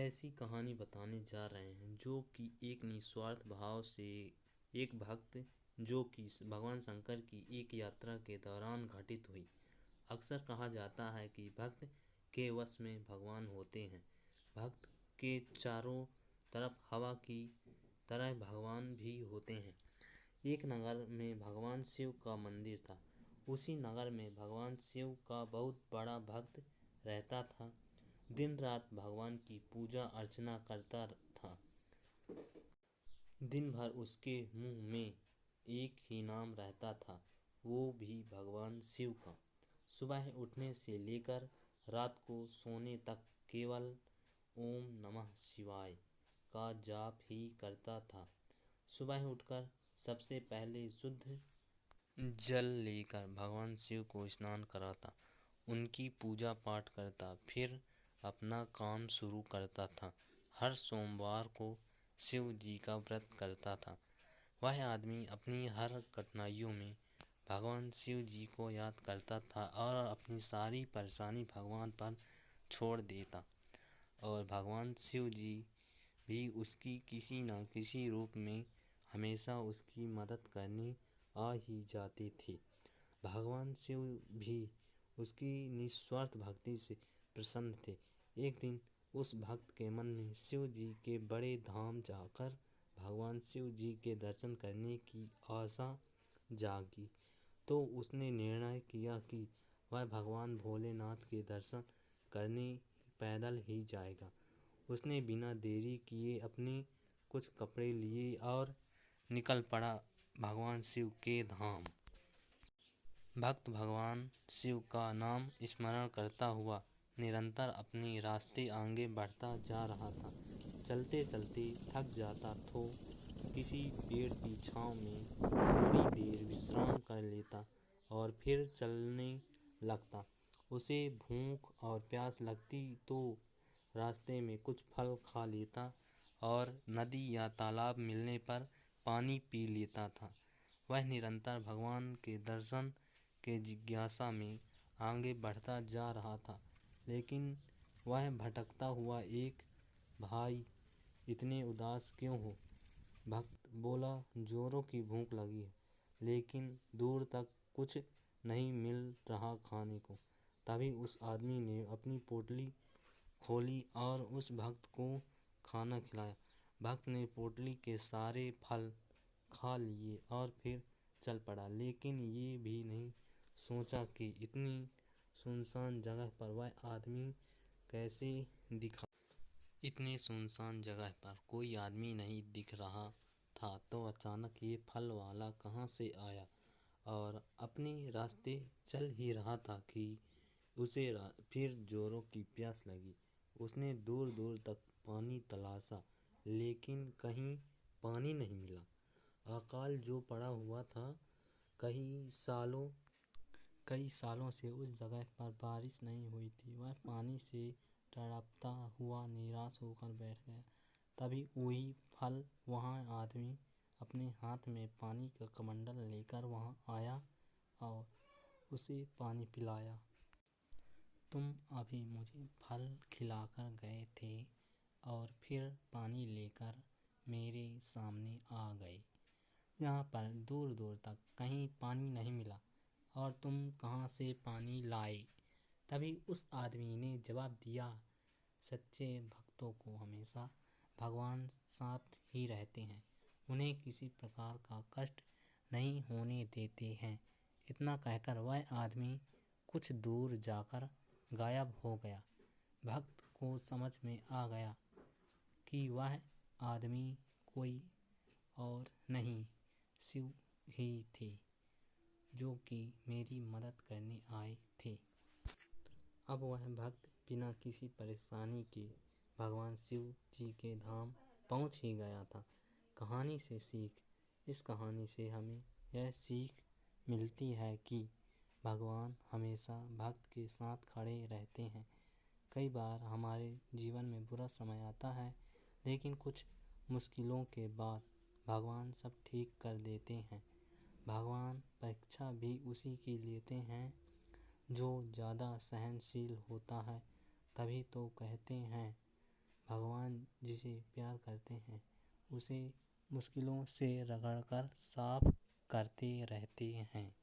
ऐसी कहानी बताने जा रहे हैं जो कि एक निस्वार्थ भाव से एक भक्त जो कि भगवान शंकर की एक यात्रा के दौरान घटित हुई। अक्सर कहा जाता है कि भक्त के वश में भगवान होते हैं। भक्त के चारों तरफ हवा की तरह भगवान भी होते हैं। एक नगर में भगवान शिव का मंदिर था। उसी नगर में भगवान शिव का बहुत बड़ा भक्त रहता था। दिन रात भगवान की पूजा अर्चना करता था। दिन भर उसके मुंह में एक ही नाम रहता था, वो भी भगवान शिव का। सुबह उठने से लेकर रात को सोने तक केवल ओम नमः शिवाय का जाप ही करता था। सुबह उठकर सबसे पहले शुद्ध जल लेकर भगवान शिव को स्नान कराता, उनकी पूजा पाठ करता, फिर अपना काम शुरू करता था। हर सोमवार को शिव जी का व्रत करता था। वह आदमी अपनी हर कठिनाइयों में भगवान शिव जी को याद करता था और अपनी सारी परेशानी भगवान पर छोड़ देता, और भगवान शिव जी भी उसकी किसी न किसी रूप में हमेशा उसकी मदद करने आ ही जाते थे। भगवान शिव भी उसकी निस्वार्थ भक्ति से प्रसन्न थे। एक दिन उस भक्त के मन में शिव जी के बड़े धाम जाकर भगवान शिव जी के दर्शन करने की आशा जागी, तो उसने निर्णय किया कि वह भगवान भोलेनाथ के दर्शन करने पैदल ही जाएगा। उसने बिना देरी किए अपने कुछ कपड़े लिए और निकल पड़ा भगवान शिव के धाम। भक्त भगवान शिव का नाम स्मरण करता हुआ निरंतर अपने रास्ते आगे बढ़ता जा रहा था। चलते चलते थक जाता तो किसी पेड़ की छांव में थोड़ी देर विश्राम कर लेता और फिर चलने लगता। उसे भूख और प्यास लगती तो रास्ते में कुछ फल खा लेता और नदी या तालाब मिलने पर पानी पी लेता था। वह निरंतर भगवान के दर्शन के जिज्ञासा में आगे बढ़ता जा रहा था। लेकिन वह भटकता हुआ एक भाई इतने उदास क्यों हो? भक्त बोला, जोरों की भूख लगी है, लेकिन दूर तक कुछ नहीं मिल रहा खाने को। तभी उस आदमी ने अपनी पोटली खोली और उस भक्त को खाना खिलाया। भक्त ने पोटली के सारे फल खा लिए और फिर चल पड़ा, लेकिन ये भी नहीं सोचा कि इतनी सुनसान जगह पर वह आदमी कैसे दिखा। इतने सुनसान जगह पर कोई आदमी नहीं दिख रहा था तो अचानक ये फल वाला कहाँ से आया और अपने रास्ते चल ही रहा था कि उसे फिर जोरों की प्यास लगी। उसने दूर दूर तक पानी तलाशा, लेकिन कहीं पानी नहीं मिला। अकाल जो पड़ा हुआ था, कई सालों से उस जगह पर बारिश नहीं हुई थी। वह पानी से तड़पता हुआ निराश होकर बैठ गया। तभी वही फल वहाँ आदमी अपने हाथ में पानी का कमंडल लेकर वहाँ आया और उसे पानी पिलाया। तुम अभी मुझे फल खिलाकर गए थे और फिर पानी लेकर मेरे सामने आ गए। यहाँ पर दूर दूर तक कहीं पानी नहीं मिला और तुम कहाँ से पानी लाए? तभी उस आदमी ने जवाब दिया, सच्चे भक्तों को हमेशा भगवान साथ ही रहते हैं, उन्हें किसी प्रकार का कष्ट नहीं होने देते हैं। इतना कहकर वह आदमी कुछ दूर जाकर गायब हो गया। भक्त को समझ में आ गया कि वह आदमी कोई और नहीं, शिव ही थे, जो कि मेरी मदद करने आए थे। अब वह भक्त बिना किसी परेशानी के भगवान शिव जी के धाम पहुंच ही गया था। कहानी से सीख। इस कहानी से हमें यह सीख मिलती है कि भगवान हमेशा भक्त के साथ खड़े रहते हैं। कई बार हमारे जीवन में बुरा समय आता है, लेकिन कुछ मुश्किलों के बाद भगवान सब ठीक कर देते हैं। भगवान परीक्षा भी उसी की लेते हैं जो ज़्यादा सहनशील होता है। तभी तो कहते हैं भगवान जिसे प्यार करते हैं उसे मुश्किलों से रगड़ कर साफ करते रहते हैं।